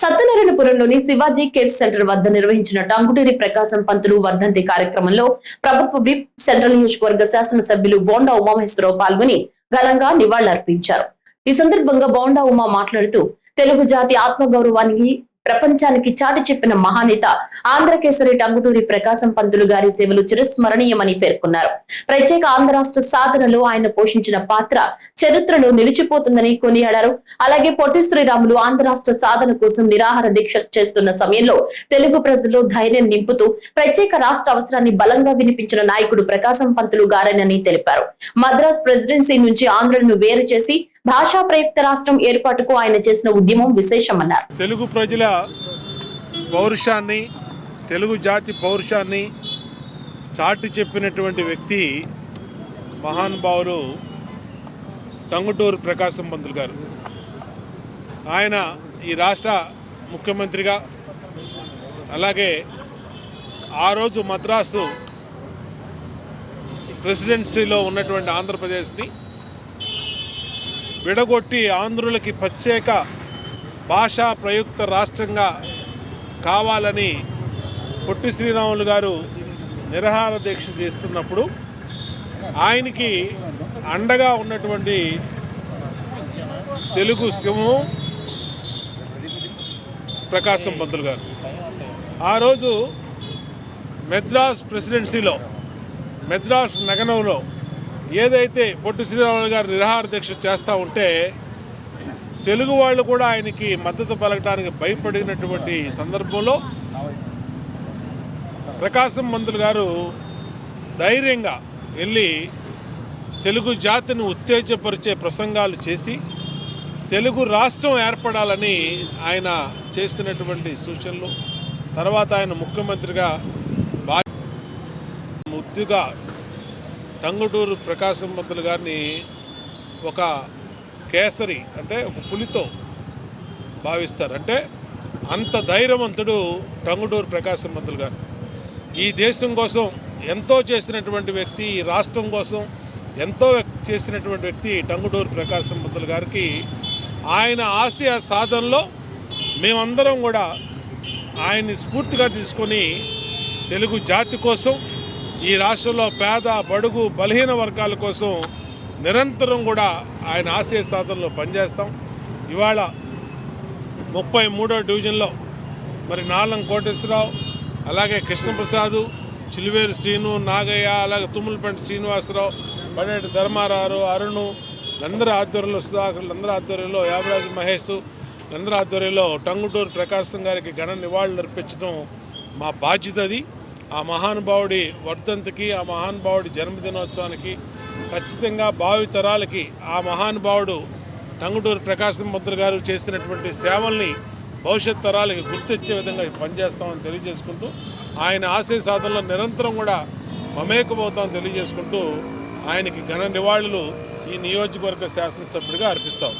సత్యనారాయణపురంలోని Shivaji cafe centre వద్ద నిర్వహించిన టంగుటూరి ప్రకాశం పంతులు వర్ధంతి కార్యక్రమంలో ప్రభుత్వ విప్ సెంట్రల్ నియోజకవర్గ శాసనసభ్యులు బోండా ఉమామహేశ్వరరావు పాల్గొని ఘనంగా నివాళులర్పించారు. ఈ సందర్భంగా బోండా ఉమా మాట్లాడుతూ తెలుగు జాతి ఆత్మగౌరవానికి ప్రపంచానికి చాటి చెప్పిన మహానేత ఆంధ్రకేసరి టంగుటూరి ప్రకాశం పంతులు గారి సేవలు చిరస్మరణీయమని పేర్కొన్నారు. ప్రత్యేక ఆంధ్ర రాష్ట్ర సాధనలో ఆయన పోషించిన పాత్ర చరిత్రలో నిలిచిపోతుందని కొనియాడారు. అలాగే పొట్టి శ్రీరాములు ఆంధ్ర రాష్ట్ర సాధన కోసం నిరాహార దీక్ష చేస్తున్న సమయంలో తెలుగు ప్రజల్లో ధైర్యం నింపుతూ ప్రత్యేక రాష్ట్ర అవసరాన్ని బలంగా వినిపించిన నాయకుడు ప్రకాశం పంతులు గారేనని తెలిపారు. మద్రాస్ ప్రెసిడెన్సీ నుంచి ఆంధ్రులను వేరు చేసి భాషా ప్రయుక్త రాష్ట్రం ఏర్పాటుకు ఆయన చేసిన ఉద్యమం విశేషమన్నారు. తెలుగు ప్రజల పౌరుషాన్ని, తెలుగు జాతి పౌరుషాన్ని చాటి చెప్పినటువంటి వ్యక్తి మహానుభావులు టంగుటూరి ప్రకాశం పంతులు గారు. ఆయన ఈ రాష్ట్ర ముఖ్యమంత్రిగా, అలాగే ఆ రోజు మద్రాసు ప్రెసిడెన్సీలో ఉన్నటువంటి ఆంధ్రప్రదేశ్ని విడగొట్టి ఆంధ్రులకి ప్రత్యేక భాషా ప్రయుక్త రాష్ట్రంగా కావాలని పొట్టి శ్రీరాములు గారు నిరాహార దీక్ష చేస్తున్నప్పుడు ఆయనకి అండగా ఉన్నటువంటి తెలుగు సింహం ప్రకాశం పంతులు గారు. ఆ రోజు మద్రాస్ ప్రెసిడెన్సీలో, మద్రాస్ నగరంలో ఏదైతే పొట్టి శ్రీరాములు గారు నిరాహార దీక్ష చేస్తూ ఉంటే తెలుగు వాళ్ళు కూడా ఆయనకి మద్దతు పలకడానికి భయపడినటువంటి సందర్భంలో ప్రకాశం పంతులు గారు ధైర్యంగా వెళ్ళి తెలుగు జాతిని ఉత్తేజపరిచే ప్రసంగాలు చేసి తెలుగు రాష్ట్రం ఏర్పడాలని ఆయన చేసినటువంటి సూచనలు, తర్వాత ఆయన ముఖ్యమంత్రిగా ముద్దుగా టంగుటూరు ప్రకాశం పంతులు గారిని ఒక కేసరి అంటే ఒక పులితో భావిస్తారు. అంటే అంత ధైర్యవంతుడు టంగుటూరు ప్రకాశం పంతులు గారు. ఈ దేశం కోసం ఎంతో చేసినటువంటి వ్యక్తి, ఈ రాష్ట్రం కోసం ఎంతో చేసినటువంటి వ్యక్తి టంగుటూరు ప్రకాశం పంతులు గారికి ఆయన ఆశయ సాధనలో మేమందరం కూడా ఆయన్ని స్ఫూర్తిగా తీసుకొని తెలుగు జాతి కోసం, ఈ రాష్ట్రంలో పేద, బడుగు, బలహీన వర్గాల కోసం నిరంతరం కూడా ఆయన ఆశయ సాధనలో పనిచేస్తాం. ఇవాళ 33వ డివిజన్లో మరి నాలం కోటేశ్వరరావు, అలాగే కృష్ణప్రసాదు, చిలువేరు శ్రీను, నాగయ్య, అలాగే తుమ్ములపంటి శ్రీనివాసరావు, బడేటి ధర్మారావు, అరుణు, అందరి ఆధ్వర్యంలో, సుధాకర్, అందరి ఆధ్వర్యంలో, యాబరాజు మహేష్, అందరి ఆధ్వర్యంలో టంగుటూరు ప్రకాశం గారికి ఘన నివాళులు అర్పించడం మా బాధ్యత. అది ఆ మహానుభావుడి వర్ధంతికి, ఆ మహానుభావుడి జన్మదినోత్సవానికి ఖచ్చితంగా భావితరాలకి ఆ మహానుభావుడు టంగుటూరి ప్రకాశం పంతులు గారు చేసినటువంటి సేవల్ని భవిష్యత్ తరాలకి గుర్తించే విధంగా పనిచేస్తామని తెలియజేసుకుంటూ, ఆయన ఆశయ సాధనలో నిరంతరం కూడా మమేకమవుతామని తెలియజేసుకుంటూ ఆయనకి ఘన నివాళులు ఈ నియోజకవర్గ శాసనసభ్యుడిగా అర్పిస్తాం.